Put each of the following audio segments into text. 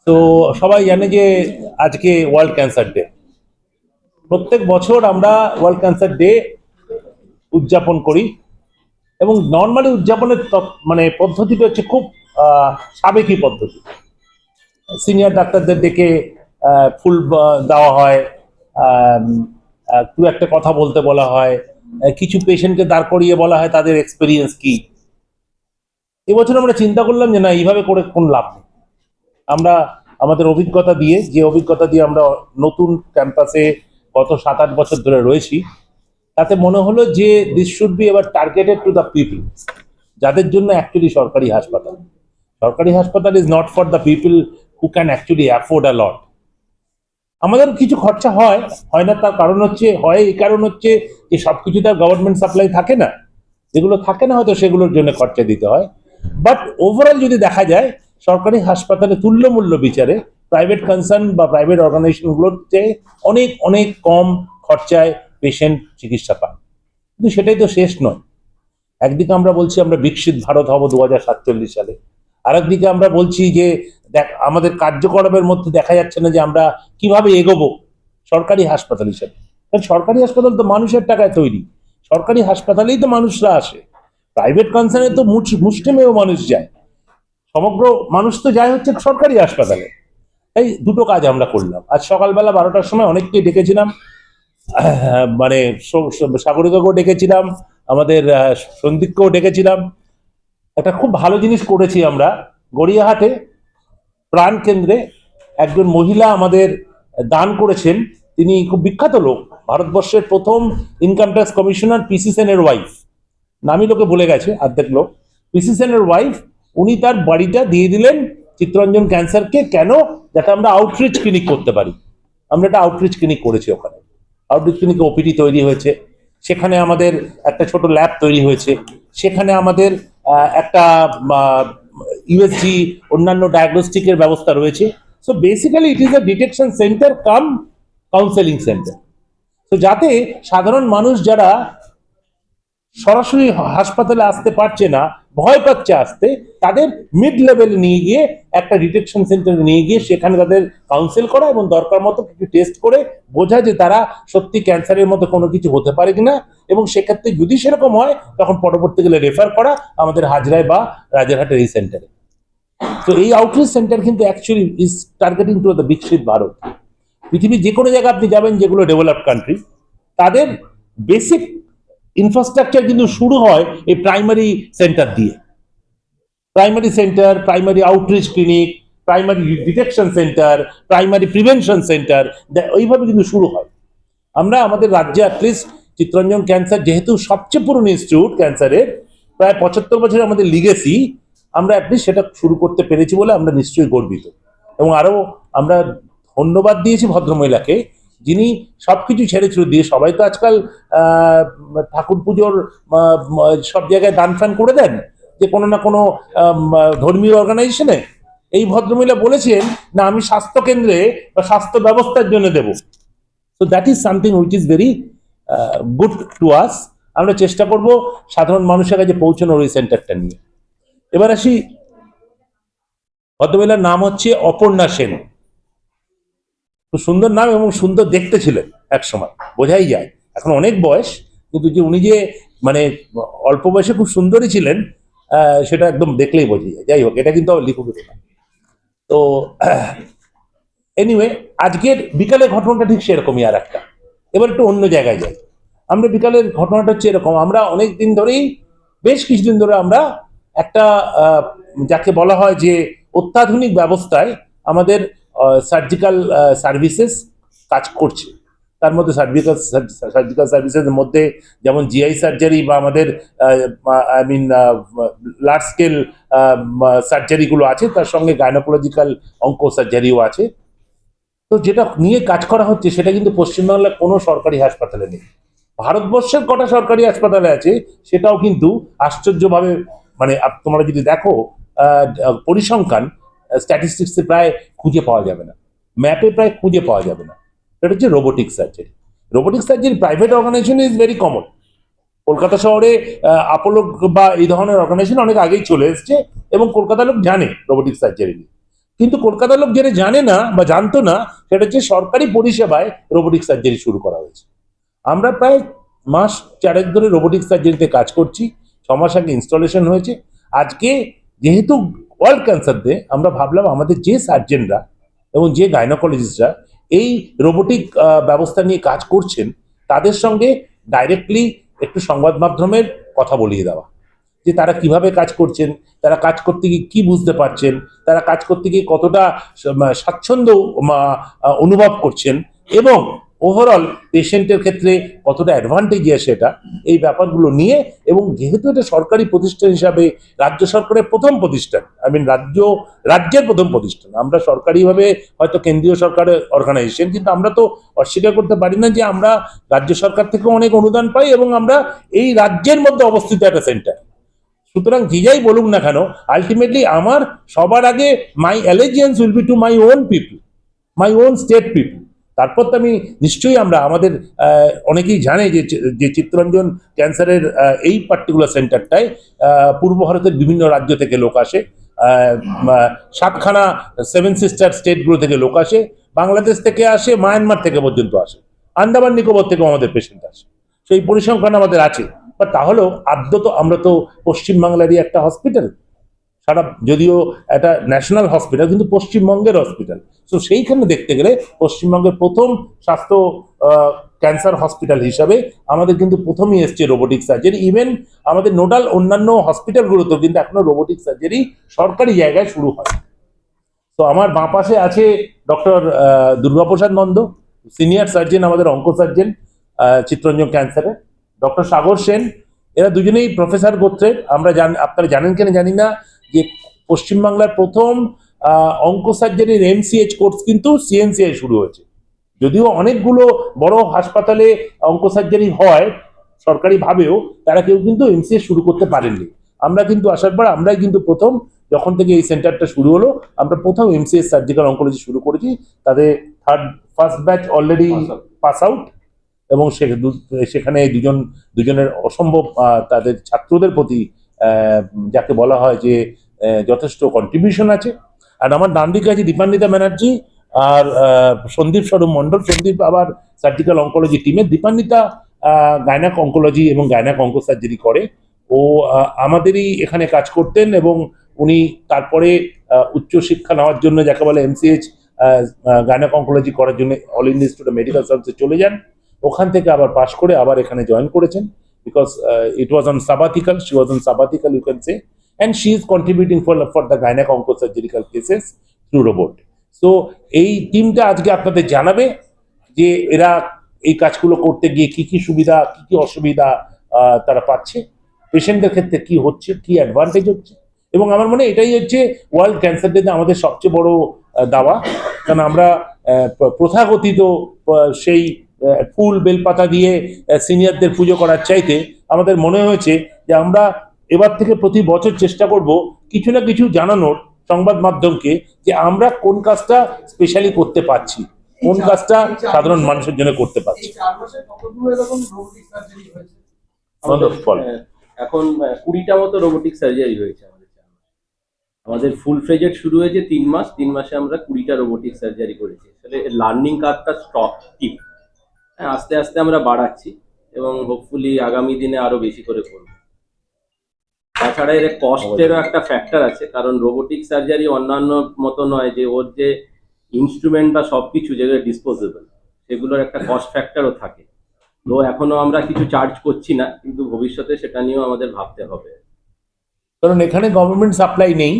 তো সবাই জানে যে আজকে ওয়ার্ল্ড ক্যান্সার ডে। প্রত্যেক বছর আমরা ওয়ার্ল্ড ক্যান্সার ডে উদযাপন করি এবং নর্মালি উদযাপনের মানে পদ্ধতিটা হচ্ছে খুব সাবেকি পদ্ধতি। সিনিয়র ডাক্তারদের ডেকে ফুল দেওয়া হয়, আম, দু একটা কথা বলতে বলা হয়, কিছু পেশেন্টকে দাঁড় করিয়ে বলা হয় তাদের এক্সপিরিয়েন্স কি। এবছর আমরা চিন্তা করলাম যে না, এইভাবে করে কোন লাভ নেই। আমরা আমাদের অভিজ্ঞতা দিয়ে, যে অভিজ্ঞতা দিয়ে আমরা নতুন ক্যাম্পাসে গত 7-8 বছর ধরে রয়েছি, তাতে মনে হলো যে দিস শুড বি এবার টার্গেটেড টু দ্য পিপল, যাদের জন্য অ্যাকচুয়ালি সরকারি হাসপাতাল। সরকারি হাসপাতাল is not for the people who can actually afford a lot. আমাদের কিছু খরচা হয়, হয় না তার কারণ হচ্ছে, হয় এই কারণ হচ্ছে যে সবকিছু তার গভর্নমেন্ট সাপ্লাই থাকে না, যেগুলো থাকে না হয়তো সেগুলোর জন্য খরচা দিতে হয়। বাট ওভারঅল যদি দেখা যায়, সরকারি হাসপাতালে তুল্য মূল্য বিচারে প্রাইভেট কনসার্ন বা প্রাইভেট অর্গানাইজেশনগুলোর চেয়ে অনেক অনেক কম খরচায় পেশেন্ট চিকিৎসা পান। কিন্তু সেটাই তো শেষ নয়। একদিকে আমরা বলছি আমরা বিকশিত ভারত হব 2047 সালে, আরেকদিকে আমরা বলছি যে দেখ আমাদের কার্যকলাপের মধ্যে দেখা যাচ্ছে না যে আমরা কিভাবে এগোবো সরকারি হাসপাতাল হিসেবে। কারণ সরকারি হাসপাতাল তো মানুষের টাকায় তৈরি, সরকারি হাসপাতালেই তো মানুষরা আসে। প্রাইভেট কনসার্নে তো মুষ্টিমেয় মানুষ যায়, সমগ্র মানুষ তো যায় হচ্ছে সরকারি হাসপাতালে। এই দুটো কাজ আমরা করলাম। আজ সকালবেলা 12টার সময় অনেককেই ডেকেছিলাম, মানে সাগরিকাকেও ডেকেছিলাম, আমাদের সন্দীপকেও ডেকেছিলাম। একটা খুব ভালো জিনিস করেছি আমরা। গড়িয়াহাটে প্রাণ কেন্দ্রে একজন মহিলা আমাদের দান করেছেন। তিনি খুব বিখ্যাত লোক, ভারতবর্ষের প্রথম ইনকাম ট্যাক্স কমিশনার পিসি সেনের ওয়াইফ। নামই লোকে ভুলে গেছে অর্ধেক লোক। পিসি সেনের ওয়াইফ, উনি তার বাড়িটা দিয়ে দিলেন চিত্তরঞ্জন ক্যান্সারকে। কেন? যাতে আমরা আউটরিচ ক্লিনিক করতে পারি। আমরা একটা আউটরিচ ক্লিনিক করেছি ওখানে। আউটরিচ ক্লিনিকে ওপিডি তৈরি হয়েছে, সেখানে আমাদের একটা ছোট ল্যাব তৈরি হয়েছে, সেখানে আমাদের একটা ইউএসজি অন্যান্য ডায়াগনস্টিকের ব্যবস্থা রয়েছে। So basically it is a detection centre cum counselling centre. তো যাতে সাধারণ মানুষ যারা সরাসরি হাসপাতালে আসতে পারছে না, ভয় পাচ্ছে আসতে, তাদের মিড লেভেলে নিয়ে গিয়ে একটা ডিটেকশন সেন্টারে নিয়ে গিয়ে সেখানে তাদের কাউন্সেল করা এবং দরকার মতো কিছু টেস্ট করে বোঝা যে তারা সত্যি ক্যান্সারের মতো কোনো কিছু হতে পারে কিনা, এবং সেক্ষেত্রে যদি সেরকম হয় তখন পরবর্তীকালে রেফার করা আমাদের হাজরায় বা রাজারহাটের এই সেন্টারে। তো এই আউটরিচ সেন্টার কিন্তু actually is targeting to the বিকশিত ভারত। পৃথিবীর যে কোনো জায়গায় আপনি যাবেন, যেগুলো ডেভেলপড কান্ট্রি, তাদের বেসিক ইনফ্রাস্ট্রাকচার কিন্তু শুরু হয় এই প্রাইমারি সেন্টার দিয়ে। Primary centre, primary outreach clinic, primary detection centre, primary prevention centre, ওইভাবে কিন্তু শুরু হয়। আমরা আমাদের রাজ্যে অ্যাটলিস্ট চিত্তরঞ্জন ক্যান্সার যেহেতু সবচেয়ে পুরনো ইনস্টিটিউট ক্যান্সারের, প্রায় 75 বছর আমাদের লিগেসি, আমরা অ্যাটলিস্ট সেটা শুরু করতে পেরেছি বলে আমরা নিশ্চয়ই গর্বিত। এবং আরো আমরা ধন্যবাদ দিয়েছি ভদ্রমহিলাকে, যিনি সবকিছু ছেড়ে ছুড়ে দিয়ে, সবাই তো আজকাল ঠাকুর পুজোর সব জায়গায় দান ফান করে দেন, যে কোনো না কোনো ধর্মীয় অর্গানাইজেশনে। এই ভদ্রমহিলা বলেছেন না, আমি স্বাস্থ্য কেন্দ্রে বা স্বাস্থ্য ব্যবস্থার জন্য দেব। So that is something which is very good to us. আমরা চেষ্টা করব সাধারণ মানুষের কাছে পৌঁছানোর ওই সেন্টারটা নিয়ে। এবার আসি, ভদ্রমহিলার নাম হচ্ছে অপর্ণা সেন। খুব সুন্দর নাম এবং সুন্দর দেখতে ছিলেন এক সময়, বোঝাই যায়। এখন অনেক বয়স, কিন্তু যে উনি যে মানে অল্প বয়সে খুব সুন্দরী ছিলেন, সেটা একদম দেখলেই বোঝা যায়। যাই হোক, এটা কিন্তু লিখুক না। তো এনিওয়ে, আজকের বিকালের ঘটনাটা ঠিক সেরকমই আর একটা। এবার একটু অন্য জায়গায় যাই। আমরা বিকালের ঘটনাটা হচ্ছে এরকম, আমরা অনেক দিন ধরেই, বেশ কিছুদিন ধরে আমরা একটা যাকে বলা হয় যে অত্যাধুনিক ব্যবস্থায় আমাদের সার্জিক্যাল সার্ভিসেস কাজ করছে। তার মধ্যে সার্জিক্যাল সার্ভিসেসের মধ্যে যেমন জিআই সার্জারি বা আমাদের আই মিন লার্জ স্কেল সার্জারিগুলো আছে, তার সঙ্গে গাইনোকোলজিক্যাল অঙ্কো সার্জারিও আছে। তো যেটা নিয়ে কাজ করা হচ্ছে সেটা কিন্তু পশ্চিমবাংলার কোনো সরকারি হাসপাতালে নেই। ভারতবর্ষের কটা সরকারি হাসপাতালে আছে সেটাও কিন্তু আশ্চর্যভাবে, মানে তোমরা যদি দেখো পরিসংখ্যান স্ট্যাটিস্টিক্সে প্রায় খুঁজে পাওয়া যাবে না, ম্যাপে প্রায় খুঁজে পাওয়া যাবে না। সেটা হচ্ছে robotic surgery. Robotic surgery private organisation is very common. Kolkata শহরে আপোলো বা এই ধরনের অর্গানাইজেশন অনেক আগেই চলে এসছে এবং কলকাতার লোক জানে রোবোটিক সার্জারি নিয়ে। কিন্তু কলকাতার লোক যেটা জানে না বা জানতো না, সেটা হচ্ছে সরকারি পরিষেবায় রোবোটিক সার্জারি শুরু করা হয়েছে। আমরা প্রায় মাস 4 ধরে রোবোটিক সার্জারিতে কাজ করছি। 6 মাস আগে ইনস্টলেশন হয়েছে। আজকে যেহেতু ওয়ার্ল্ড ক্যান্সার ডে, আমরা ভাবলাম আমাদের যে সার্জেনরা এবং যে গাইনোকোলজিস্টরা এই রোবোটিক ব্যবস্থা নিয়ে কাজ করছেন, তাদের সঙ্গে ডাইরেক্টলি একটু সংবাদ মাধ্যমের কথা বলিয়ে দেওয়া, যে তারা কিভাবে কাজ করছেন, তারা কাজ করতে গিয়ে কি বুঝতে পারছেন, তারা কাজ করতে গিয়ে কতটা স্বাচ্ছন্দ্য অনুভব করছেন, এবং ওভারঅল পেশেন্টের ক্ষেত্রে কতটা অ্যাডভান্টেজ আসে এটা, এই ব্যাপারগুলো নিয়ে। এবং যেহেতু এটা সরকারি প্রতিষ্ঠান হিসাবে, রাজ্য সরকারের প্রথম প্রতিষ্ঠান, রাজ্যের প্রথম প্রতিষ্ঠান, আমরা সরকারিভাবে হয়তো কেন্দ্রীয় সরকারের অর্গানাইজেশন, কিন্তু আমরা তো অস্বীকার করতে পারি না যে আমরা রাজ্য সরকার থেকে অনেক অনুদান পাই এবং আমরা এই রাজ্যের মধ্যে অবস্থিত একটা সেন্টার। সুতরাং যে যাই বলুক না কেন, আলটিমেটলি আমার সবার আগে my allegiance will be to my own people, my own state people. তারপর তো আমি নিশ্চয়ই, আমাদের অনেকেই জানে যে চিত্তরঞ্জন ক্যান্সারের এই পার্টিকুলার সেন্টারটায় পূর্ব ভারতের বিভিন্ন রাজ্য থেকে লোক আসে, 7খানা 7 সিস্টার স্টেটগুলো থেকে লোক আসে, বাংলাদেশ থেকে আসে, মায়ানমার থেকে পর্যন্ত আসে, আন্দামান নিকোবর থেকেও আমাদের পেশেন্ট আসে। সেই পরিসংখ্যান আমাদের আছে। বা তাহলেও আদ্যত আমরা তো পশ্চিমবাংলারই একটা হসপিটাল, সারা যদিও একটা ন্যাশনাল হসপিটাল, কিন্তু পশ্চিমবঙ্গের হসপিটাল। তো সেইখানে দেখতে গেলে পশ্চিমবঙ্গের প্রথম স্বাস্থ্য ক্যান্সার হসপিটাল হিসাবে আমাদের কিন্তু প্রথমেই এসছে রোবোটিক সার্জারি। ইভেন আমাদের নোডাল অন্যান্য হসপিটালগুলোতেও কিন্তু এখনো রোবোটিক সার্জারি সরকারি জায়গায় শুরু হয়। তো আমার বাঁ পাশে আছে doctor Durgaprasad Nanda, senior surgeon, আমাদের অঙ্ক সার্জন চিত্তরঞ্জন ক্যান্সারে, ডক্টর সাগর সেন, এরা দুজনেই প্রফেসর গোত্রের। আপনারা জানেন কিনা জানি না, যে পশ্চিমবাংলার প্রথম অঙ্ক সার্জারির MCH কোর্স কিন্তু CNCI শুরু হয়েছে। যদিও অনেকগুলো বড় হাসপাতালে অঙ্ক সার্জারি হয় সরকারিভাবেও, তারা কেউ কিন্তু MCH শুরু করতে পারেননি। আমরা কিন্তু আসার পর আমরাই কিন্তু প্রথম, যখন থেকে এই সেন্টারটা শুরু হলো, আমরা প্রথম MCH সার্জিক্যাল অঙ্কোলজি শুরু করেছি। তাদের first batch already pass out, এবং সেখানে দুজনের অসম্ভব তাদের ছাত্রদের প্রতি যাকে বলা হয় যে যথেষ্ট কন্ট্রিবিউশন আছে। আর আমার ডান দিকে আছে দীপান্বিতা ব্যানার্জি আর সন্দীপ স্বরূপ মণ্ডল। সন্দীপ আবার সার্জিক্যাল অঙ্কোলজি টিমের, দীপান্বিতা গায়নাক অঙ্কোলজি এবং গায়নাক অঙ্ক সার্জারি করে। ও আমাদেরই এখানে কাজ করতেন, এবং উনি তারপরে উচ্চশিক্ষা নেওয়ার জন্য, যাকে বলে MCH গায়নাক অঙ্কোলজি করার জন্য all India institute of medical সায়েন্সে চলে যান। ওখান থেকে আবার পাশ করে আবার এখানে জয়েন করেছেন, because it was on sabbatical, she was on sabbatical you can say, and she is contributing for the gynec oncosurgical cases through robot. So এই টিমটা আজকে আপনাদের জানাবে যে এরা এই কাজগুলো করতে গিয়ে কি কি সুবিধা, কি কি অসুবিধা তারা পাচ্ছে, পেশেন্টদের ক্ষেত্রে কি হচ্ছে, কি অ্যাডভান্টেজ হচ্ছে। এবং আমার মনে হয় এটাই হচ্ছে ওয়ার্ল্ড ক্যান্সার ডেতে আমাদের সবচেয়ে বড় দাওয়া। কারণ আমরা প্রথাগতিত সেই ফুল বেলপাতা দিয়ে সিনিয়রদের পুজো করার চাইতে আমাদের মনে হয়েছে যে আমরা এবার থেকে প্রতি বছর চেষ্টা করব কিছু না কিছু জানানোর সংবাদ মাধ্যমকে, যে আমরা কোন কাজটা স্পেশালি করতে পারছি, কোন কাজটা সাধারণ মানুষের জন্য করতে পারছি। এখন 20টা মতো রোবোটিক সার্জারি হয়েছে আমাদের ফুল ফ্লেজেড শুরু হয়েছে 3 মাস। 3 মাসে আমরা 20টা রোবোটিক সার্জারি করেছি। আসলে লার্নিং কার্ভটা টিপ, আস্তে আস্তে আমরা বাড়াচ্ছি এবং হোপফুলি আগামী দিনে আরো বেশি করে করব। তাছাড়া এর কস্টেরও একটা ফ্যাক্টর আছে, কারণ রোবোটিক সার্জারি অন্যান্য মতো নয় যে ওর যে ইনস্ট্রুমেন্ট বা সবকিছু যেগুলো ডিসপোজেবল, সেগুলোর একটা কস্ট ফ্যাক্টরও থাকে। তো এখনো আমরা কিছু চার্জ করছি না, কিন্তু ভবিষ্যতে সেটা নিয়েও আমাদের ভাবতে হবে, কারণ এখানে গভর্নমেন্ট সাপ্লাই নেই।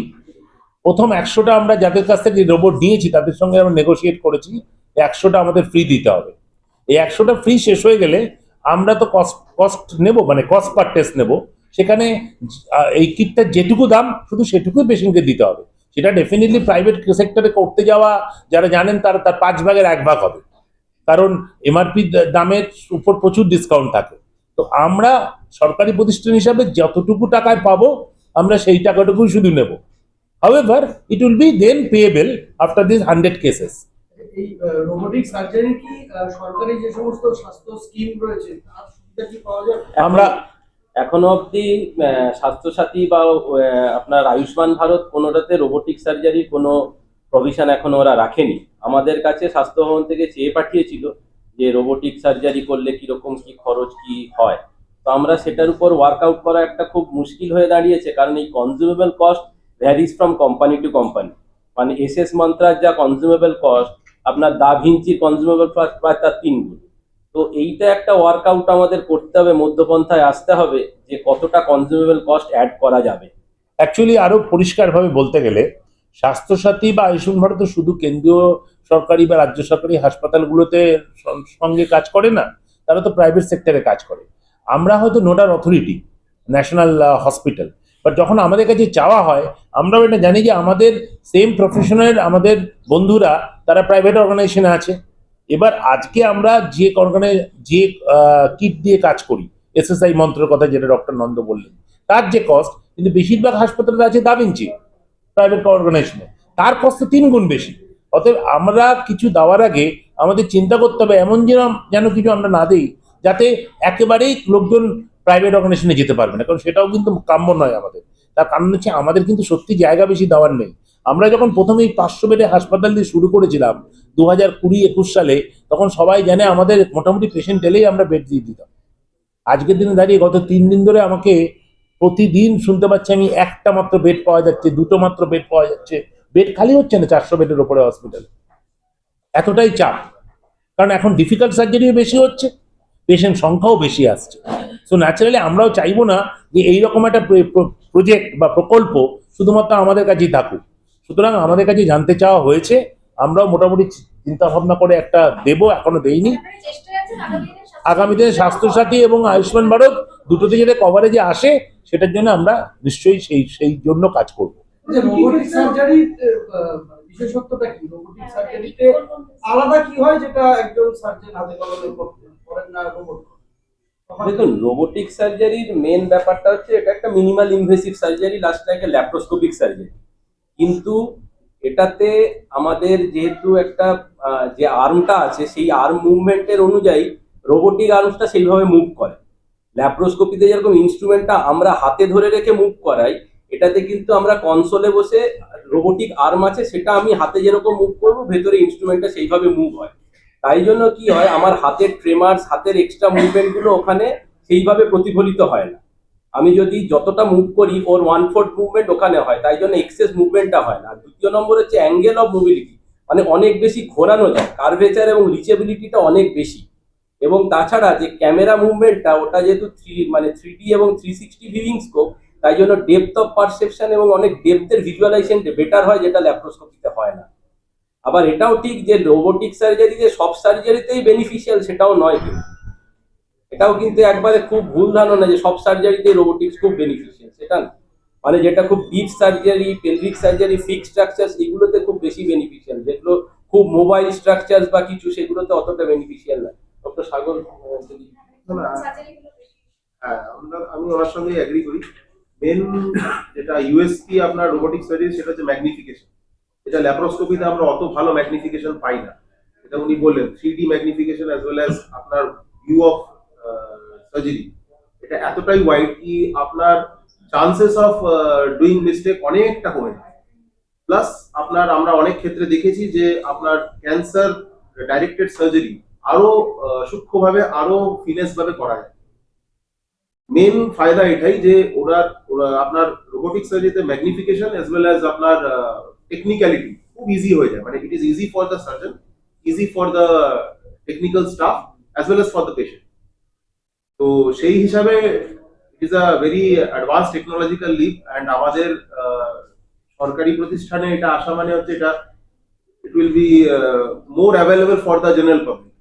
প্রথম 100টা আমরা যাদের কাছ থেকে রোবট নিয়েছি তাদের সঙ্গে আমরা নেগোশিয়েট করেছি, 100টা আমাদের ফ্রি দিতে হবে। এই 100টা ফ্রি শেষ হয়ে গেলে আমরা তো কস্ট নেব, মানে কস্ট পার টেস্ট নেব। সেখানে এই কিটটার যেটুকু দাম শুধু সেটুকুই পেশেন্টকে দিতে হবে। সেটা ডেফিনেটলি প্রাইভেট সেক্টরে করতে যাওয়া যারা জানেন তার 5 ভাগের 1 ভাগ হবে, কারণ এমআরপি দামের উপর প্রচুর ডিসকাউন্ট থাকে। তো আমরা সরকারি প্রতিষ্ঠান হিসাবে যতটুকু টাকায় পাবো আমরা সেই টাকাটুকুই শুধু নেব। However, it will be then payable after these 100 cases. এই রোবোটিক সার্জারি কি সরকারি যে সমস্ত স্বাস্থ্য স্কিম রয়েছে তার সুবিধা কি পাওয়া যায়? আমরা এখনো অবধি স্বাস্থ্যসাথী বা আপনার আয়ুষ্মান ভারত কোনোটাতে রোবোটিক সার্জারির কোনো প্রভিশন এখনো ওরা রাখেনি। আমাদের কাছে স্বাস্থ্য ভবন থেকে চেয়ে পাঠিয়েছিল যে রোবোটিক সার্জারি করলে কিরকম কি খরচ কি হয়। তো আমরা সেটার উপর ওয়ার্কআউট করা একটা খুব মুশকিল হয়ে দাঁড়িয়েছে, কারণ এই consumable cost varies from company to company. মানে এসএস মন্ত্রার যা কনজিউমেবল কস্ট, আপনার দা ভিঞ্চির কনজিউমেবল কস্ট প্রায় তার 3 গুণ। তো এইটা একটা ওয়ার্কআউট আমাদের করতে হবে, মধ্যপন্থায় আসতে হবে যে কতটা কনজিউমেবল কস্ট অ্যাড করা যাবে। অ্যাকচুয়ালি আরো পরিষ্কারভাবে বলতে গেলে স্বাস্থ্যসাথী বা আয়ুষ্মান ভারত শুধু কেন্দ্রীয় সরকারি বা রাজ্য সরকারি হাসপাতালগুলোতে সঙ্গে কাজ করে না, তারা তো প্রাইভেট সেক্টরে কাজ করে। আমরা হয়তো nodal authority national hospital, but যখন আমাদের কাছে চাওয়া হয় আমরাও এটা জানি যে আমাদের সেম প্রফেশনের আমাদের বন্ধুরা তারা প্রাইভেট অর্গানাইজেশনে আছে। এবার আজকে আমরা যে যে কিট দিয়ে কাজ করি, এসএসআই মন্ত্রের কথা যেটা ডক্টর নন্দ বললেন, তার যে কস্ট, কিন্তু বেশিরভাগ হাসপাতালে আছে দা ভিঞ্চি প্রাইভেট অর্গানাইজেশনে, তার কস্ট তো 3 গুণ বেশি। অতএব আমরা কিছু দেওয়ার আগে আমাদের চিন্তা করতে হবে এমন যেন কিছু আমরা না দিই যাতে একেবারেই লোকজন প্রাইভেট অর্গানাইজেশনে যেতে পারবে না, কারণ সেটাও কিন্তু কাম্য নয় আমাদের। তার কারণ হচ্ছে আমাদের কিন্তু সত্যি জায়গা বেশি দেওয়ার নেই। আমরা যখন প্রথমে এই 500 বেডের হাসপাতাল দিয়ে শুরু করেছিলাম 2020-21 সালে, তখন সবাই জানে আমাদের মোটামুটি পেশেন্ট এলেই আমরা বেড দিয়ে দিতাম। আজকের দিনে দাঁড়িয়ে গত 3 দিন ধরে আমাকে প্রতিদিন শুনতে পাচ্ছি আমি একটা মাত্র বেড পাওয়া যাচ্ছে, দুটো মাত্র বেড পাওয়া যাচ্ছে, বেড খালি হচ্ছে না 400 বেডের ওপরে হসপিটালে। এতটাই চাপ, কারণ এখন ডিফিকাল্ট সার্জারিও বেশি হচ্ছে, পেশেন্ট সংখ্যাও বেশি আসছে। সো ন্যাচারালি আমরাও চাইবো না যে এইরকম একটা প্রজেক্ট বা প্রকল্প শুধুমাত্র আমাদের কাছেই থাকুক। সুতরাং আমাদের কাছে জানতে চাওয়া হয়েছে, আমরাও মোটামুটি চিন্তা ভাবনা করে একটা দেবো, এখনো দেইনি। আগামী দিনে স্বাস্থ্যসাথী এবং আয়ুষ্মান ভারত দুটোতে যেটা কভারেজে আসে সেটার জন্য আমরা নিশ্চয়ই সেই জন্য কাজ করব। যে রোবোটিক সার্জারির বিশেষত্বটা কি? রোবোটিক সার্জারিতে আলাদা কি হয় যেটা একজন সার্জন হাতে কলমে করেন না রোবট? দেখুন, রোবোটিক সার্জারির মেন ব্যাপারটা হচ্ছে এটা একটা minimal invasive surgery, last like laparoscopic surgery. কিন্তু এটাতে আমাদের যেহেতু একটা যে আর্মটা আছে সেই আর্ম মুভমেন্টের অনুযায়ী রোবোটিক আর্মসটা সেইভাবে মুভ করে। ল্যাপ্রোস্কোপিতে যেরকম ইনস্ট্রুমেন্টটা আমরা হাতে ধরে রেখে মুভ করাই, এটাতে কিন্তু আমরা কনসোলে বসে রোবোটিক আর্ম আছে, সেটা আমি হাতে যেরকম মুভ করবো ভেতরে ইনস্ট্রুমেন্টটা সেইভাবে মুভ হয়। তাই জন্য কি হয়, আমার হাতের ট্রেমার্স, হাতের এক্সট্রা মুভমেন্ট গুলো ওখানে সেইভাবে প্রতিফলিত হয় না। আমি যদি যতটা মুভ করি ওর 1/4 মুভমেন্ট ওখানে হয়, তাই জন্য এক্সেস মুভমেন্টটা হয় না। আর দ্বিতীয় নম্বর হচ্ছে অ্যাঙ্গেল অফ মোবিলিটি, মানে অনেক বেশি ঘোরানো যায়, কার্ভেচার এবং রিচেবিলিটিটা অনেক বেশি। এবং তাছাড়া যে ক্যামেরা মুভমেন্টটা, ওটা যেহেতু 3D এবং 360 ভিউইং স্কোপ, তাই জন্য ডেপথ অফ পারসেপশন এবং অনেক ডেপথের ভিজুয়ালাইজেশন বেটার হয়, যেটা ল্যাপ্রোস্কোপিতে হয় না। আবার এটাও ঠিক যে রোবোটিক সার্জারি যে সব সার্জারিতেই বেনিফিশিয়াল সেটাও নয়, কিন্তু এটাও কিন্তু একবারে খুব ভুল ধারণা যে সব সার্জারিতেই রোবোটিক্স খুব বেনিফিশিয়াল, সেটা না। মানে যেটা খুব deep surgery, pelvic surgery, fixed structures, এগুলোতে খুব বেশি বেনিফিশিয়াল। যেগুলো খুব মোবাইল স্ট্রাকচারস বা কিছু, সেগুলোতে অতটা বেনিফিশিয়াল না। ডক্টর সাগর যদি হ্যাঁ, আমি ওনার সঙ্গে এগ্রি করি। মেন যেটা ইউএসপি আপনার রোবোটিক সার্জারি সেটা হচ্ছে ম্যাগনিফিকেশন। এটা ল্যাপ্রোস্কোপিতে আমরা অত ভালো ম্যাগনিফিকেশন পাই না। এটা উনি বললেন 3D magnification as well as আপনার ভিউ অফ সার্জারি, এটা এতটাই ওয়াইড কি আপনার চান্সেস অফ ডুইং মিস্টেক অনেকটা কমে যায়। প্লাস আমরা অনেক ক্ষেত্রে দেখেছি যে আপনার ক্যান্সার ডাইরেক্টেড সার্জারি আরো সূক্ষ্মভাবে, আরো ফিনেস ভাবে করা যায়। মেন ফায়দা এটাই যে ওরা আপনার রোবোটিক সার্জারিতে ম্যাগনিফিকেশন অ্যাজ ওয়েল অ্যাজ আপনার টেকনিক্যালিটি খুব ইজি হয়ে যায়। মানে it is easy for the surgeon, easy for the technical staff as well as for the patient. তো সেই হিসাবে it is a very advance technological leap. And আমাদের সরকারি প্রতিষ্ঠানে এটা আসা মানে হচ্ছে এটা it will be more available for the general public.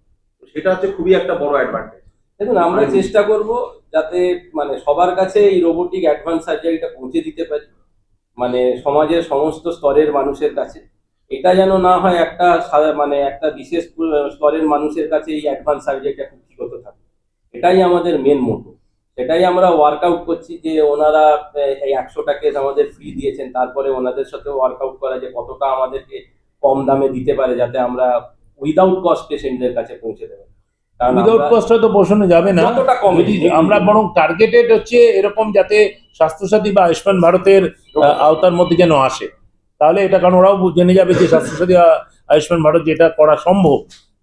সেটা হচ্ছে খুবই একটা বড় অ্যাডভান্টেজ। দেখুন, আমরা চেষ্টা করব যাতে মানে সবার কাছে এই রোবোটিক অ্যাডভান্স সার্জারিটা পৌঁছে দিতে পারি, মানে সমাজের সমস্ত স্তরের মানুষের কাছে। এটা যেন না হয় একটা বিশেষ স্তরের মানুষের কাছে এই অ্যাডভান্স সার্জারিটা কুক্ষিগত থাকে। এটাই আমাদের মেন মোটো। সেটাই আমরা ওয়ার্কআউট করছি যে ওনারা এই 100টা কেস আমাদের ফ্রি দিয়েছেন, তারপরে ওনাদের সাথে ওয়ার্কআউট করা যে কতটা আমাদেরকে কম দামে দিতে পারে যাতে আমরা উইদাউট কস্ট পেশেন্টদের কাছে পৌঁছে দেবো। উইদাউট কস্ট হয়তো বসানো যাবে না, যতটা কম যদি আমরা বরং টার্গেটেড হচ্ছে এরকম যাতে স্বাস্থ্যসাথী বা আয়ুষ্মান ভারতের আওতার মধ্যে যেন আসে। তাহলে এটা, কারণ ওরাও জেনে যাবে যে স্বাস্থ্যসাথী আয়ুষ্মান ভারত যেটা করা সম্ভব।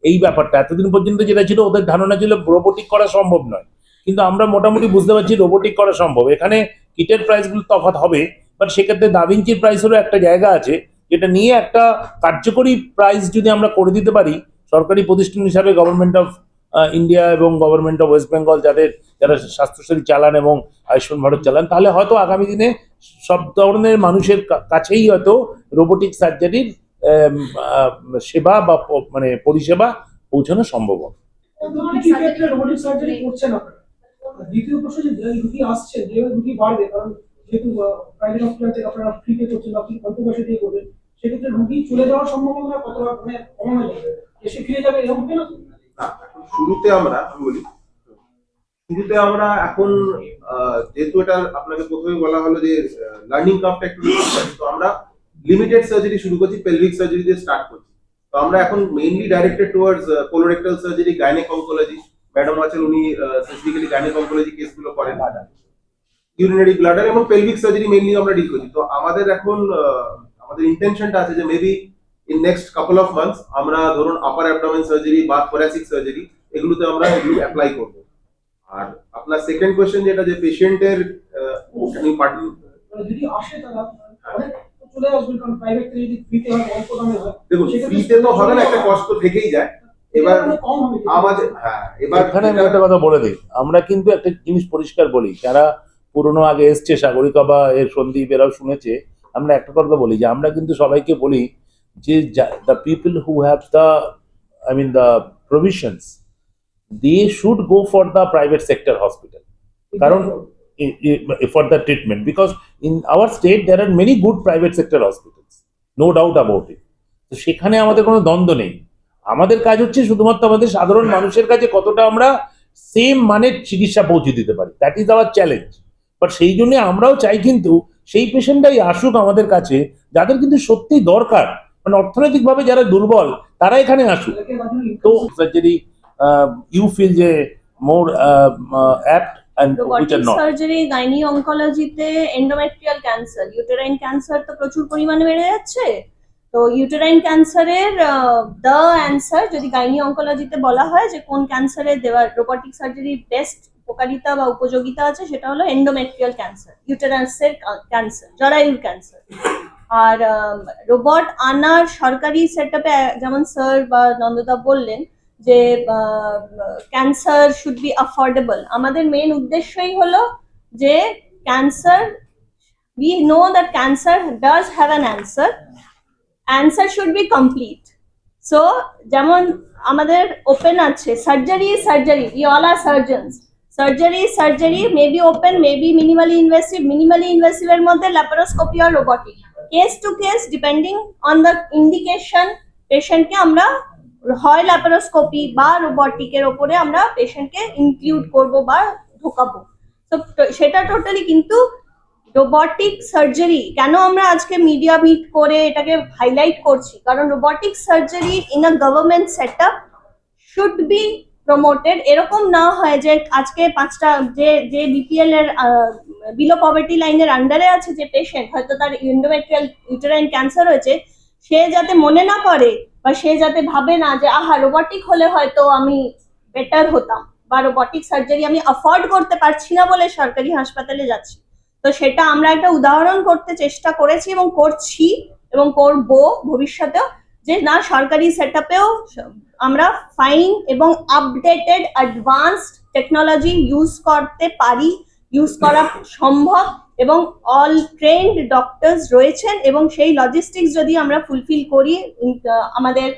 এই ব্যাপারটা এতদিন পর্যন্ত যেটা ছিল, ওদের ধারণা ছিল রোবোটিক করা সম্ভব নয়, কিন্তু আমরা মোটামুটি বুঝতে পারছি রোবোটিক করা সম্ভব। এখানে কিটের প্রাইসগুলো তফাৎ হবে, বাট সেক্ষেত্রে দাভিঞ্চির প্রাইসেরও একটা জায়গা আছে, যেটা নিয়ে একটা কার্যকরী প্রাইস যদি আমরা করে দিতে পারি সরকারি প্রতিষ্ঠান হিসাবে, গভর্নমেন্ট অফ ইন্ডিয়া এবং গভর্নমেন্ট অফ ওয়েস্ট বেঙ্গল যারা স্বাস্থ্যসাথী চালান এবং আয়ুষ্মান ভারত চালান, তাহলে হয়তো আগামী দিনে সব ধরনের মানুষের কাছেই হয়তো রোবোটিক সার্জারির সেবা বা মানে পরিষেবা পৌঁছানো সম্ভব হবে। কি ক্ষেত্রে রোবোটিক সার্জারি করছেন আপনারা? দ্বিতীয় প্রশ্ন, যে রুগী আসছে, যে রুগী বাড়বে, কারণ যেহেতু প্রাইভেট হসপিটাল থেকে আপনারা ফ্রিতে করছেন, আপনি অল্প পয়সা দিয়ে করবেন, সেক্ষেত্রে রুগী চলে যাওয়ার সম্ভাবনা কতটা মানে কমানো যাবে? এসে ফিরে যাবে এরকম হবে না তো? না, এখন শুরুতে আমি বলি, শুরুতে আমরা এখন যেহেতু এটা আপনাকে প্রথমে বলা হলো যে লার্নিং কার্ভটা একটু বেশি আছে, তো আমরা লিমিটেড সার্জারি শুরু করছি, পেলভিক সার্জারি দিয়ে স্টার্ট করছি। তো আমরা এখন mainly directed towards colorectal surgery, gynaec oncology. Madam আছেন, উনি স্পেসিফিক্যালি গাইনেক অনকোলজি কেসগুলো করেন, ইউরিনারি ব্লাডার এবং পেলভিক সার্জারি মেইনলি আমরা ডিল করছি। তো আমাদের এখন আমাদের ইন্টেনশনটা আছে যে maybe in next couple of months আমরা ধরুন আপার অ্যাবডোমেন সার্জারি বা থোরাসিক সার্জারি এগুলোতে আমরা এগুলো অ্যাপ্লাই করব। আর আপনার সেকেন্ড কোশ্চেন যেটা, যে পেশেন্টের পার্টি মানে যদি আসে তারা অনেক তো চলে আসবে, কারণ প্রাইভেট থেকে যদি ফ্রিতে হয়, অল্প দামে হয়, দেখুন ফ্রিতে তো হবে না, একটা কষ্ট থেকেই যায়। এবার আমাদের এখানে আমি একটা কথা বলে দিই, আমরা কিন্তু একটা জিনিস পরিষ্কার বলি, যারা পুরনো আগে এসছে, সাগরিকা বা এর সন্দীপ এরাও শুনেছে, আমরা একটা কথা বলি যে আমরা কিন্তু সবাইকে বলি যে the people who have the the provisions, they should go for the private sector hospital, কারণ for the treatment, because in our state there are many good private sector hospitals, no doubt about it. তো সেখানে আমাদের কোনো দ্বন্দ্ব নেই। আমাদের কাজ হচ্ছে শুধুমাত্র আমাদের সাধারণ মানুষের কাছে কতটা আমরা সেম মানের চিকিৎসা পৌঁছে দিতে পারি, that is hour challenge. But সেই জন্য আমরাও চাই কিন্তু সেই পেশেন্টটাই আসুক আমাদের কাছে যাদের কিন্তু সত্যি দরকার, মানে অর্থনৈতিকভাবে যারা দুর্বল তারা এখানে আসুক। তো সার্জারি ইউ ফিল যে more apt and which are robotic not. Surgery, gynae অনকোলজিতে এন্ডোমেট্রিয়াল ক্যান্সার, ইউটেরাইন ক্যান্সার তো প্রচুর পরিমাণে বেড়ে যাচ্ছে। তো ইউটেরাইন ক্যান্সারের দ্য অ্যান্সার যদি গাইনি অনকোলজিতে বলা হয় যে কোন ক্যান্সারে দেওয়ার রোবোটিক সার্জারির বেস্ট উপকারিতা বা উপযোগিতা আছে, সেটা হলো এন্ডোমেট্রিয়াল ক্যান্সার, ইউটেরাসের ক্যান্সার, জরায়ুর ক্যান্সার। আর রোবট আনার সরকারি সেটআপে, যেমন স্যার বা নন্দদা বললেন যে ক্যান্সার শুড বি অ্যাফোর্ডেবল, আমাদের মেন উদ্দেশ্যই হলো যে cancer, we know that cancer does have an answer should be complete. So যেমন আমাদের ওপেন আছে, surgery we all are surgeons, surgery may be open, may be minimally invasive এর মধ্যে laparoscopy আর robotic, case to case depending on the indication পেশেন্টকে আমরা হয় laparoscopy বা রোবোটিকের ওপরে আমরা পেশেন্টকে ইনক্লুড করব বা ঢোকাবো। তো সেটা টোটালি, কিন্তু রোবোটিক সার্জারি কেন আমরা আজকে মিডিয়া মিট করে এটাকে হাইলাইট করছি, কারণ robotic surgery in a government setup should be promoted. এরকম না হয় যে আজকে পাঁচটা যে বিপিএল এর বিলো পভার্টি লাইনের আন্ডারে আছে যে পেশেন্ট, হয়তো তার এন্ডোমেট্রিয়াল ইউটেরাইন ক্যান্সার হয়েছে, সে যাতে মনে না করে বা সে যাতে ভাবে না যে আহা রোবোটিক হলে হয়তো আমি বেটার হতাম, বা রোবোটিক সার্জারি আমি অ্যাফোর্ড করতে পারছি না বলে সরকারি হাসপাতালে যাচ্ছি। তো সেটা আমরা একটা উদাহরণ করতে চেষ্টা করেছি এবং করছি এবং করব ভবিষ্যতেও, যে না, সরকারি সেটআপেও আমরা ফাইন এবং আপডেটেড অ্যাডভান্সড টেকনোলজি ইউজ করতে পারি, ইউজ করা সম্ভব, এবং অল ট্রেন্ড ডক্টরস রয়েছেন, এবং সেই লজিস্টিক্স যদি আমরা ফুলফিল করি, আমাদের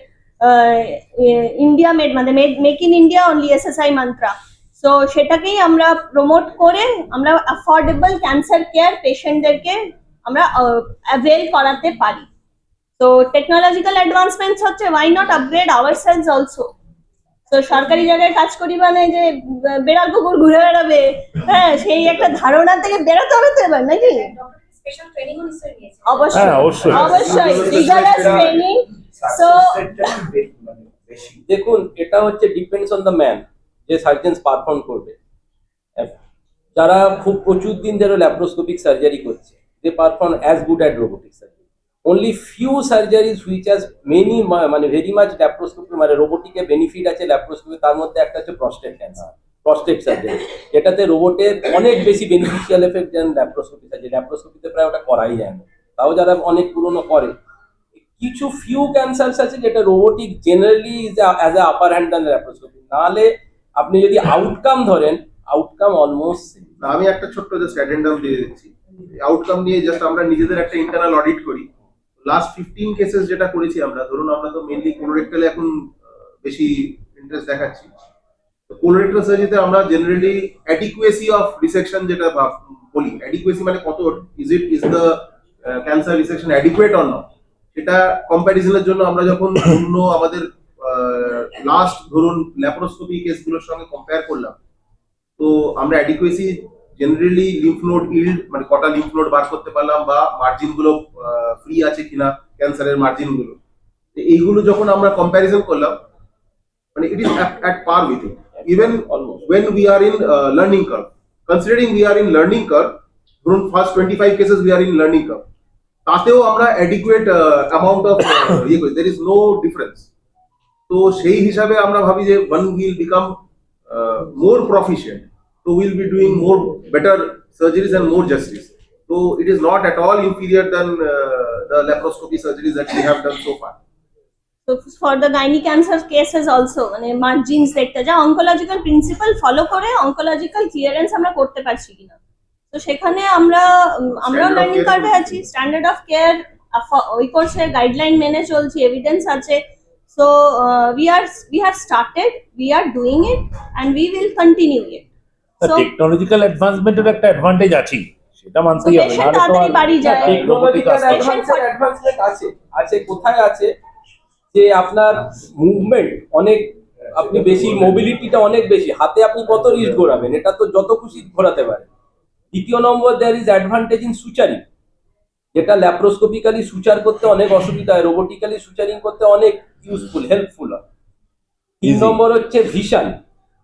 ইন্ডিয়া মেড মানে make in India only SSI mantra, so সেটাকেই আমরা প্রমোট করে আমরা অ্যাফোর্ডেবল ক্যান্সার কেয়ার পেশেন্টদেরকে আমরা অ্যাভেল করাতে পারি। তো টেকনোলজিক্যাল অ্যাডভান্সমেন্টস হচ্ছে, why not upgrade ourselves also. তো সরকারি জায়গায় কাজ করি মানে যে বেড়াল কুকুর ঘুরে বেড়াবে, হ্যাঁ, সেই একটা ধারণা থেকে বেরোতে হবে তো এবার, নাকি? স্পেশাল ট্রেনিং নিশ্চয়ই নিয়েছে। হ্যাঁ, অবশ্যই। অবশ্যই রিগারাস ট্রেনিং। সো দেখুন, এটা হচ্ছে ডিপেন্ডস অন দ্য ম্যান, যে সার্জেন্স পারফর্ম করবে। যারা খুব প্রচুর দিন ধরে ল্যাপারোস্কোপিক সার্জারি করছে, they perform as good at robotic surgery. only few surgeries which has many মানে very much laparoscopy মানে রোবোটিকে বেনিফিট আছে ল্যাপ্রোস্কোপি, তার মধ্যে একটা হচ্ছে প্রস্টেট ক্যান্সার, প্রস্টেট সার্জারি, যেটাতে রোবটের অনেক বেশি বেনিফিশিয়াল এফেক্ট দেন ল্যাপ্রোস্কোপি সার্জারি। ল্যাপ্রোস্কোপিতে প্রায় ওটা করাই যায় না, তাও যারা অনেক পুরনো করে। কিছু ফিউ ক্যান্সারস আছে যেটা robotic generally is as a upper hand then laparoscopy. নাহলে আপনি যদি আউটকাম ধরেন, আউটকাম অলমোস্ট না, আমি একটা ছোট্ট জাস্ট অ্যাডেন্ডাম দিয়ে দিচ্ছি। আউটকাম নিয়ে জাস্ট আমরা নিজেদের একটা ইন্টারনাল অডিট করি। লাস্ট 15 কেসেস যেটা করেছি আমরা, ধরুন আমরা তো মেইনলি কোলোরেক্টালে এখন বেশি ইন্টারেস্ট দেখাচ্ছি। তো কোলোরেক্টাল সার্জারিতে আমরা জেনারেলি অ্যাডিকুয়েসি অফ রিসেকশন যেটা বলি, অ্যাডিকুয়েসি মানে কত is the cancer resection adequate or not, সেটা কম্প্যারিজনের জন্য আমরা যখন অন্য আমাদের লাস্ট ধরুন ল্যাপারোস্কোপি কেসগুলোর সঙ্গে কম্পেয়ার করলাম, তো আমরা adequacy generally lymph node yield মানে কটা লিম্ফ নোড বার করতে পারলাম বা মার্জিন গুলো ফ্রি আছে কিনা ক্যান্সারের মার্জিন গুলো, এইগুলো যখন আমরা কম্প্যারিজন করলাম, মানে it is at per with it even when we are in learning curve, considering we are in learning curve, ধরুন first 25 cases we are in learning curve, তাতেও আমরা adequate amount of ইয়ে করি, there is no difference। তো সেই হিসাবে আমরা ভাবি যে one will become more proficient, so we'll be doing more better surgeries and more justice, so it is not at all inferior than the laparoscopy surgeries that we have done so far। So for the gynae cancer cases also মানে margins দেখতে যা oncological principle follow করে oncological clearance আমরা করতে পারছি কিনা, তো সেখানে আমরাও Standard of লার্নিং care কার্ভে করছি। আছি। স্ট্যান্ডার্ড অফ কেয়ার ওই কোর্সের গাইডলাইন মেনে চলছি, এভিডেন্স আছে। So we have started, we are doing it and we will continue it. So technological অ্যাডভান্সমেন্টের একটা অ্যাডভান্টেজ আছে, সেটা মানতেই So হবে। patient নাহলে তো তাড়াতাড়ি বাড়ি যায়। টেকনোলজিক্যাল Patient অ্যাডভান্সমেন্ট আছে কোথায় আছে যে আপনার মুভমেন্ট অনেক, আপনি বেশি মোবিলিটিটা অনেক বেশি, হাতে আপনি কত রিস্ট ঘোরাবেন, এটা তো যত খুশি ঘোরাতে পারে। দ্বিতীয় নম্বর, দেয়ার ইজ অ্যাডভান্টেজ ইন সুচারিং, যেটা ল্যাপ্রোস্কোপিক্যালি সুচার করতে অনেক অসুবিধা হয়, রোবোটিক্যালি সুচারিং করতে অনেক ইউজফুল হেল্পফুল হয়। তিন Easy. নম্বর হচ্ছে ভিশন,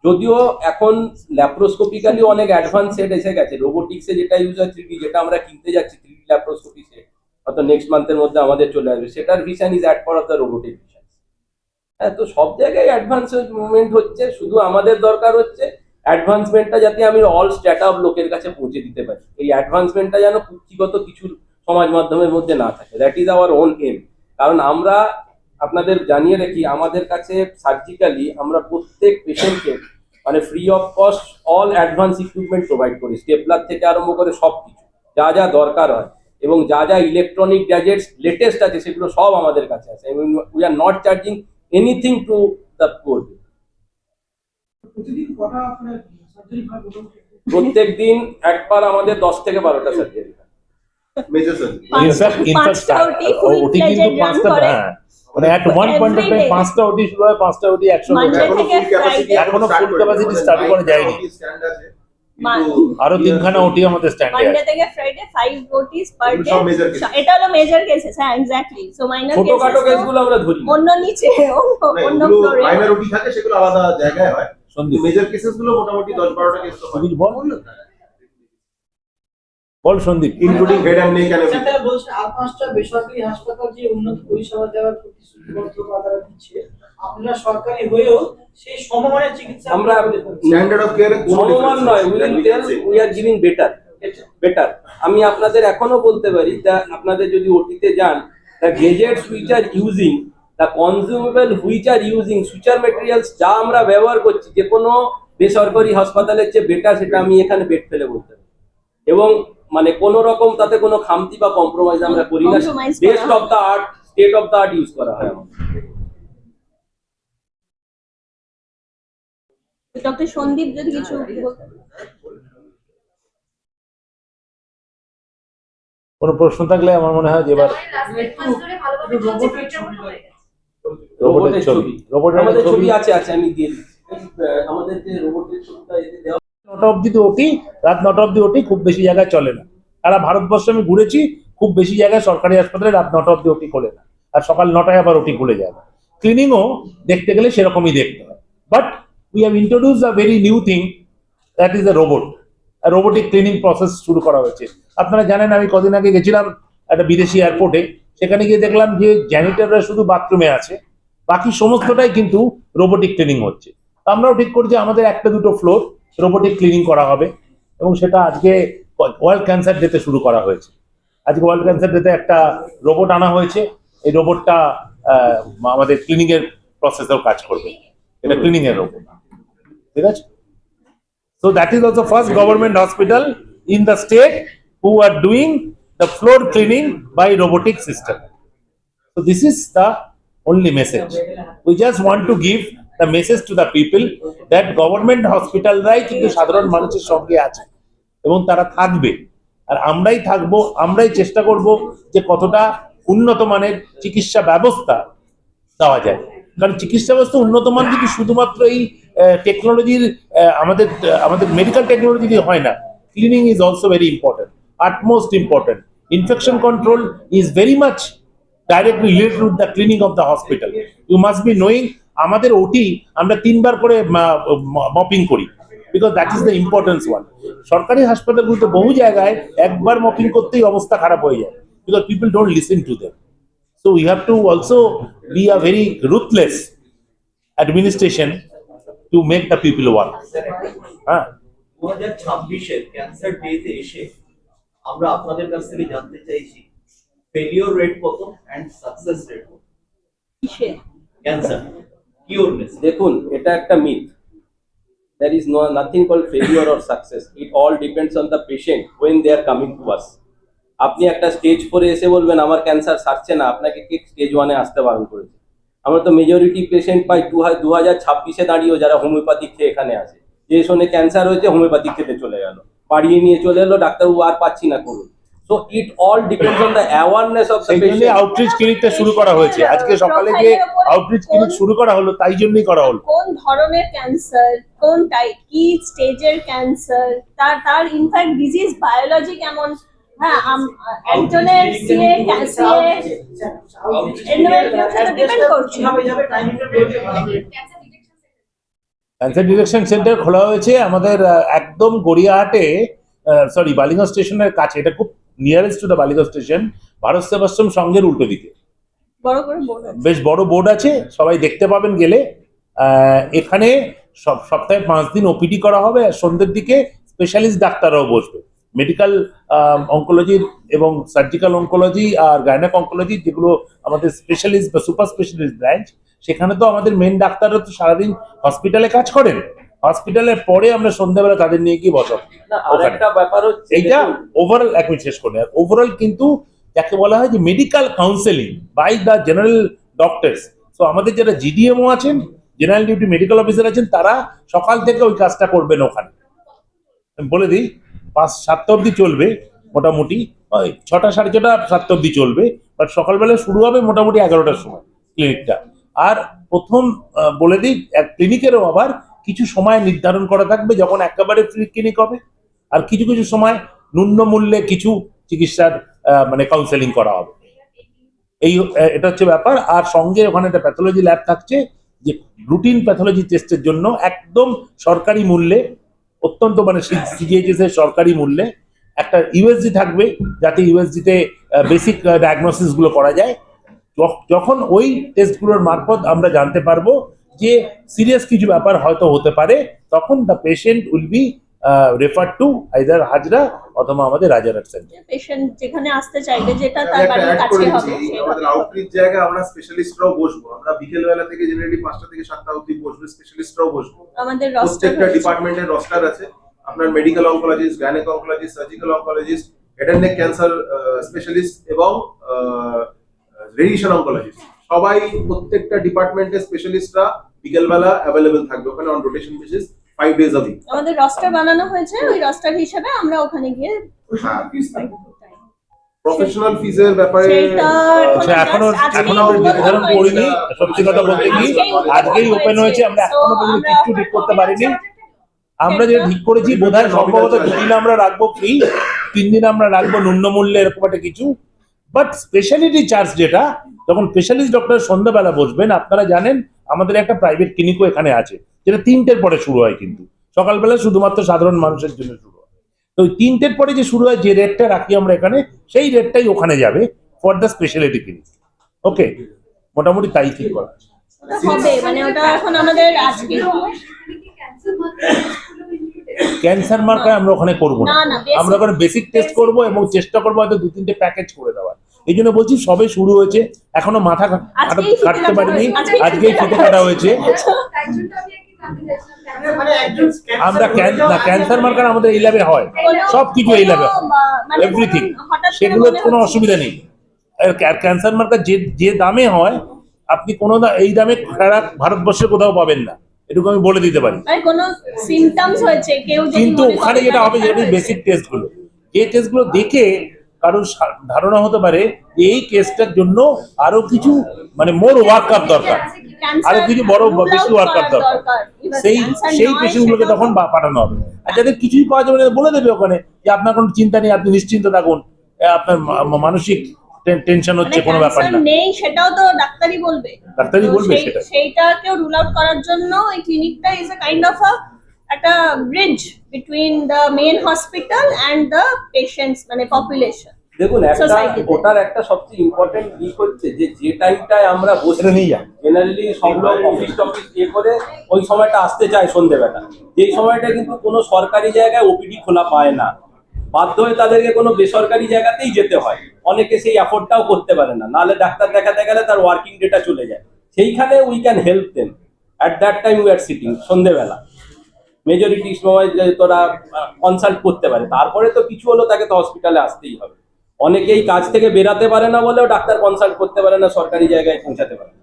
যদিও এখন ল্যাপ্রোস্কোপিক্যালি অনেক অ্যাডভান্স সেট এসে গেছে, রোবোটিক্সে যেটা ইউজ হয় 3D, যেটা আমরা কিনতে যাচ্ছি 3D ল্যাপ্রোস্কোপি সেট, হয়তো নেক্সট মান্থের মধ্যে আমাদের চলে আসবে, সেটার vision is add part of the robotic vision. হ্যাঁ, তো সব জায়গায় অ্যাডভান্সমেন্ট হচ্ছে, শুধু আমাদের দরকার হচ্ছে অ্যাডভান্সমেন্টটা যাতে আমি অল স্ট্যাটা অফ লোকের কাছে পৌঁছে দিতে পারি, এই অ্যাডভান্সমেন্টটা যেন কুক্ষিগত কিছু সমাজ মাধ্যমের মধ্যে না থাকে, that is our own M. কারণ আমরা আপনাদের জানিয়ে রাখি, আমাদের কাছে সার্জিক্যালি আমরা প্রত্যেক পেশেন্টকে মানে free of cost all advance equipment provide করি, স্টেপলার থেকে আরম্ভ করে সব কিছু যা যা দরকার হয়, এবং যা যা ইলেকট্রনিক গ্যাজেটস লেটেস্ট আছে সেগুলো সব আমাদের কাছে আছে, এবং we are not charging anything to the poor. প্রতিদিন কটা আপনার সার্জারি হয় মোটামুটি? প্রত্যেক দিন একবার আমাদের 10 থেকে 12টা সার্জারি হয়। মেজর সার্জারি পাঁচটা OT full ওটি কিন্তু fledged run 5টা, করে। হ্যাঁ মানে at one point of Every time day. 5টা ওটি শুরু হয়, 5টা ওটি 100 Monday করে। থেকে Friday। এখনো full capacity start করা যায়নি। আরো 3খানা ওটি আমাদের স্ট্যান্ডে মানডে আছে। থেকে ফ্রাইডে 5 OTs পার এগুলো ডে। সব major cases। এটা হলো মেজর কেসেস, হ্যাঁ এক্স্যাক্টলি। সো মাইনর ছোটখাটো কেসেস কেসগুলো আমরা ধরি না। অন্য নিচে অন্য ফ্লোরে। মাইনর ওটি থাকে, সেগুলো আলাদা জায়গায় হয়। সন্দীপ, মেজর কেসেস গুলো মোটামুটি 10-12টা কেস তো হয়, সন্দীপ বল Sandeep. Including head and neck and সেটা বলছে আর 5টা বেসরকারি হাসপাতাল যে উন্নত পরিষেবা দেওয়ার প্রতিশ্রুতিবদ্ধ তারা দিচ্ছে, আপনারা সরকারি হয়েও সেই সমমানের চিকিৎসা আমরা স্ট্যান্ডার্ড অফ কেয়ারে সমমান নয়, we will tell we are giving better. আমি আপনাদের এখনো বলতে পারি, আপনাদের যদি ওটিতে যান, the gadgets which are using, the consumable which are using, suture materials যা আমরা ব্যবহার করছি, যে কোনো বেসরকারি হাসপাতালের চেয়ে বেটার, সেটা আমি এখানে বেট ফেলে বলতে পারি। এবং মানে কোনো রকম তাতে কোনো খামতি বা কম্প্রোমাইজ আমরা করি না, Compromise করা best of the art, state of the art use করা হয় আমাদের। ডক্টর সন্দীপ যদি কিছু বলতেন। কোনো প্রশ্ন থাকলে আমার মনে হয় যে এবার রোবটের রোবটের ছবি, রোবটের আমাদের ছবি ছবি আছে আমি দিয়ে দিচ্ছি। আমাদের যে রোবটের ছবিটা এতে দেওয়া 9টা অবধি তো ওটি, রাত 9টা অবধি ওটি খুব বেশি জায়গায় চলে না। সারা ভারতবর্ষে আমি ঘুরেছি, খুব বেশি জায়গায় সরকারি হাসপাতালে রাত 9টা অবধি ওটি খোলে না, আর সকাল 9টায় আবার ওটি খুলে যায়। ক্লিনিংও দেখতে গেলে সেরকমই দেখতে হয়। But we have introduce a very new thing, that is a robot. Robotic cleaning process শুরু করা হয়েছে। আপনারা জানেন, আমি কদিন আগে গেছিলাম একটা বিদেশি এয়ারপোর্টে, সেখানে গিয়ে দেখলাম যে জ্যানিটররা শুধু বাথরুমে আছে, বাকি সমস্তটাই কিন্তু রোবোটিক ক্লিনিং হচ্ছে। তো আমরাও ঠিক করছি আমাদের একটা দুটো ফ্লোর রোবোটিক ক্লিনিং করা হবে, এবং সেটা আজকে ওয়ার্ল্ড ক্যান্সার ডেতে শুরু করা হয়েছে। আজকে ওয়ার্ল্ড ক্যান্সার ডেতে একটা রোবট আনা হয়েছে, এই রোবটটা আমাদের ক্লিনিং এর প্রসেসেও কাজ করবে, এটা ক্লিনিং এর রোবট, ঠিক আছে? So that is also first government hospital in the state who are doing the floor cleaning by robotic system. So this is the only message. We just want to give the message to the people that government hospital rai কিন্তু সাধারণ মানুষের সঙ্গে আছে এবং তারা থাকবে, আর আমরাই থাকবো, আমরাই চেষ্টা করব যে কতটা উন্নত মানের চিকিৎসা ব্যবস্থা দেওয়া যায়। কারণ চিকিৎসা ব্যবস্থা উন্নত মান কিন্তু শুধুমাত্র এই টেকনোলজির আমাদের মেডিকেল টেকনোলজি দিয়ে হয় না, cleaning is also very important, utmost important. Infection control is very much directly related to the cleaning of the hospital. You must be knowing আমাদের ওটি আমরা 3 বার করে মপিং করি, because that is the importance one. সরকারি হাসপাতালগুলোতে বহু জায়গায় একবার মপিং করতেই অবস্থা খারাপ হয়ে যায়, because people don't listen to them. So we have to also be a very ruthless administration to make the people work. 2026-এর ক্যান্সার ডেতে এসে আমরা আপনাদের কাছ থেকে জানতে চাইছি ফেলিওর রেট কত এন্ড সাকসেস রেট কত কিসের? Cancer cureness. দেখুন, এটা একটা myth. There is nothing called failure or success. It all depends on the patient when they are coming to us. আপনি একটা স্টেজ 4 এসে বলবেন আমার ক্যান্সার সারছে না, আপনাকে কি স্টেজ 1 এ আসতে বারণ করেছে? আমরা তো মেজরিটি পেশেন্ট পাই 2026-এ দাঁড়িয়েও যারা হোমিওপ্যাথিক খেয়ে এখানে আসে, যে শোনে ক্যান্সার হয়েছে হোমিওপ্যাথিক খেতে চলে গেল, বাড়িয়ে নিয়ে চলে এলো, ডাক্তারবাবু আর পাচ্ছি না করুন। So it all depends on the awareness of the সেই জন্য পেশেন্ট। আউটরিচ ক্লিনিকটা শুরু করা হয়েছে, আজকে সকালে যে আউটরিচ ক্লিনিক শুরু করা হলো তাই জন্যই করা হলো। কোন ধরনের ক্যান্সার, কোন টাইপ, কি স্টেজের ক্যান্সার, তার ইনফ্যাক্ট ডিজিজ বায়োলজি কেমন, হ্যাঁ একজনের সিএ ক্যান্সার এন্ডোমেট্রিয়াম ডিপেন্ড করছে। ক্যান্সার ডিটেকশন সেন্টার খোলা হয়েছে আমাদের একদম গড়িয়াহাটে, বালিগঞ্জ স্টেশনের কাছে, এটা খুব nearest to the Ballygunge station, Bharat Sevashram সংঘের উল্টো দিকে বড় করে বোর্ড আছে, বেশ বড় বোর্ড আছে, সবাই দেখতে পাবেন গেলে। এখানে সপ্তাহে 5 দিন ওপিডি করা হবে, আর সন্ধ্যের দিকে স্পেশালিস্ট ডাক্তাররাও বসবে, মেডিকেল অঙ্কোলজি এবং সার্জিক্যাল অঙ্কোলজি আর গাইনাক অঙ্কোলজি, যেগুলো আমাদের স্পেশালিস্ট বা সুপার স্পেশালিস্ট ব্রাঞ্চ। সেখানে তো আমাদের মেন ডাক্তাররা তো সারাদিন হসপিটালে কাজ করেন, হসপিটালের পরে আমরা সন্ধ্যাবেলা তাদের নিয়ে গিয়ে বসাবো। না, আরেকটা ব্যাপার হচ্ছে এইটা ওভারঅল একমিনিট শেষ করে, আর ওভারঅল কিন্তু যাকে বলা হয় যে medical counselling by the general doctors. So আমাদের যারা জিডিএমও আছেন, জেনারেল ডিউটি মেডিকেল অফিসার আছেন, তারা সকাল থেকে ওই কাজটা করবেন ওখানে। আমি বলে দিই 5-7টা অবধি চলবে মোটামুটি, 6টা 6:30 7টা অবধি চলবে, বাট সকালবেলা শুরু হবে মোটামুটি 11টার সময় ক্লিনিকটা। আর প্রথম বলে দিই, এক ক্লিনিকেরও আবার কিছু সময় নির্ধারণ করা থাকবে যখন একেবারে ফ্রি ক্লিনিক হবে, আর কিছু কিছু সময় ন্যূন মূল্যে কিছু চিকিৎসার মানে কাউন্সেলিং করা হবে। এটা হচ্ছে ব্যাপার। আর সঙ্গে ওখানে একটা প্যাথোলজি ল্যাব থাকছে, যে রুটিন প্যাথোলজি টেস্টের জন্য একদম সরকারি মূল্যে, অত্যন্ত মানে সিজিএইচএস এর সরকারি মূল্যে একটা ইউএসজি থাকবে, যাতে ইউএসজিতে বেসিক ডায়াগনোসিস গুলো করা যায়। যখন ওই টেস্টগুলোর মারফত আমরা জানতে পারবো যে সিরিয়াস কিছু ব্যাপার হয়তো হতে পারে, তখন the patient will be refer to either Hazra অথবা আমাদের রাজারহাট সেন্টার। পেশেন্ট যেখানে আসতে চাইবে, যেটা তার বাড়ির কাছে হবে, আমাদের আউটরিচ জায়গায় আমরা স্পেশালিস্টরাও বসবো, আমরা বিকেল বেলা থেকে জেনারেলি 5টা থেকে 7টা অবধি বসবো, স্পেশালিস্টরাও বসবো। আমাদের রস্টার প্রত্যেকটা ডিপার্টমেন্টের রস্টার আছে, আপনার medical oncologist, gynaec oncologist, surgical oncologist, head and neck cancer specialist এবং রেডিয়েশন অঙ্কোলজিস্ট, সবাই প্রত্যেকটা ডিপার্টমেন্টের স্পেশালিস্টরা বিকেলবেলা অ্যাভেলেবেল থাকবে ওখানে on rotation basis 5 days a week। আমাদের রস্টার বানানো হয়েছে, ওই রস্টার হিসেবে আমরা ওখানে গিয়ে প্রফেশনাল ফিজের ব্যাপারে আচ্ছা, এখনো আমরা নির্ধারণ করিনি, সত্যি কথা বলতে কি আজকেই ওপেন হয়েছে, আমরা এখনো পর্যন্ত কিছু ঠিক করতে পারিনি। আমরা যেটা ঠিক করেছি বোধহয় সম্ভবত 2 দিন আমরা রাখবো ফ্রি, 3 দিন আমরা রাখবো ন্যূন মূল্যে, এরকম একটা কিছু। বাট স্পেশালিটি চার্জ যেটা, যখন স্পেশালিস্ট ডক্টর সন্ধ্যাবেলা বসবেন, আপনারা জানেন আমাদের একটা প্রাইভেট ক্লিনিকও এখানে আছে, যেটা 3টের পরে শুরু হয়, কিন্তু সকালবেলা শুধুমাত্র সাধারণ মানুষের জন্য শুরু হয়। তো ওই 3টের পরে যে শুরু হয়, যে রেটটা রাখি আমরা এখানে, সেই রেটটাই ওখানে যাবে ফর দ্য স্পেশালিটি ক্লিনিক। ওকে, মোটামুটি তাই ঠিক করা আছে। ওটা হবে, মানে ওটা এখন আমাদের আজকে ক্যান্সার মার্কার আমরা ওখানে করবো না, না, না, basic- আমরা ওখানে বেসিক টেস্ট করব এবং চেষ্টা করবো হয়তো 2-3টে প্যাকেজ করে দেওয়ার। এই জন্য বলছি সবে শুরু হয়েছে, এখনো মাথা আজকেই ফিতে কাটতে কাটা পারিনি, হয়েছে। আজকেই ফিতে কাটা হয়েছে। তাই জন্য আমি একটু জানতে চাইছিলাম মানে একজন আমরা ক্যান্সার মার্কার আমাদের এই ল্যাবে হয়, সব কিছু এই ল্যাবে হয়, এভরিথিং, সেগুলো কোনো অসুবিধা নেই। আর ক্যান্সার মার্কার যে দামে হয়, আপনি কোনো এই দামে খারাপ ভারতবর্ষে কোথাও পাবেন না, এটুকু আমি বলে দিতে পারি। মানে কোনো সিমটমস হয়েছে কেউ যদি কিন্তু মনে করে ওখানে যেটা হবে cancer যেটা হয়েছে। বেসিক টেস্টগুলো, যে টেস্টগুলো দেখে কারণ ধারণা হতে পারে যে এই কেসটার জন্য আরো কিছু মানে মোর ওয়ার্কআপ দরকার, Cancer আরো কিছু বড় rule বেশি out ওয়ার্কআপ করার দরকার, এবার সেই cancer সেই নয়, পেশেন্টগুলোকে সেটাও তখন পাঠানো হবে। আর যাদের কিছুই পাওয়া যাবে না বলে দেবে ওখানে যে আপনার কোনো চিন্তা নেই, আপনি নিশ্চিন্ত থাকুন, আপনার মানসিক টেনশন হচ্ছে, মানে কোনো ব্যাপার ক্যান্সার না। নেই সেটাও তো ডাক্তারই বলবে। ডাক্তারই তো বলবে সেটা। সেইটাকেও রুল আউট করার জন্য এই ক্লিনিকটা ইজ আ কাইন্ড অফ একটা bridge between the main hospital and the patients, মানে পপুলেশন। দেখুন একটা Society তে। ওটার একটা সবচেয়ে ইম্পর্টেন্ট দিক হচ্ছে যে টাইমটায় আমরা বসে এটা নিয়ে যা। জেনারেলি সব লোক অফিস টফিস করে ওই সময়টা আসতে চায় সন্ধ্যেবেলা, যেই সময়টা কিন্তু কোনো সরকারি জায়গায় ওপিডি খোলা পায় না, বাধ্য হয়ে তাদেরকে কোনো বেসরকারি জায়গাতেই যেতে হয়। অনেকে সেই অ্যাফোর্ডটাও করতে পারে না, নাহলে ডাক্তার দেখাতে গেলে তার ওয়ার্কিং ডেটা চলে যায়। সেইখানে we can help them at that time we are sitting সন্ধ্যেবেলা মেজরিটি সময় তোরা কনসাল্ট করতে পারে। তারপরে তো কিছু হলো তাকে তো হসপিটালে আসতেই হবে। অনেকেই কাজ থেকে বেরাতে পারে না বলেও ডাক্তার কনসাল্ট করতে পারে না, সরকারি জায়গায় পৌঁছাতে পারে না।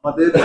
আমাদের যে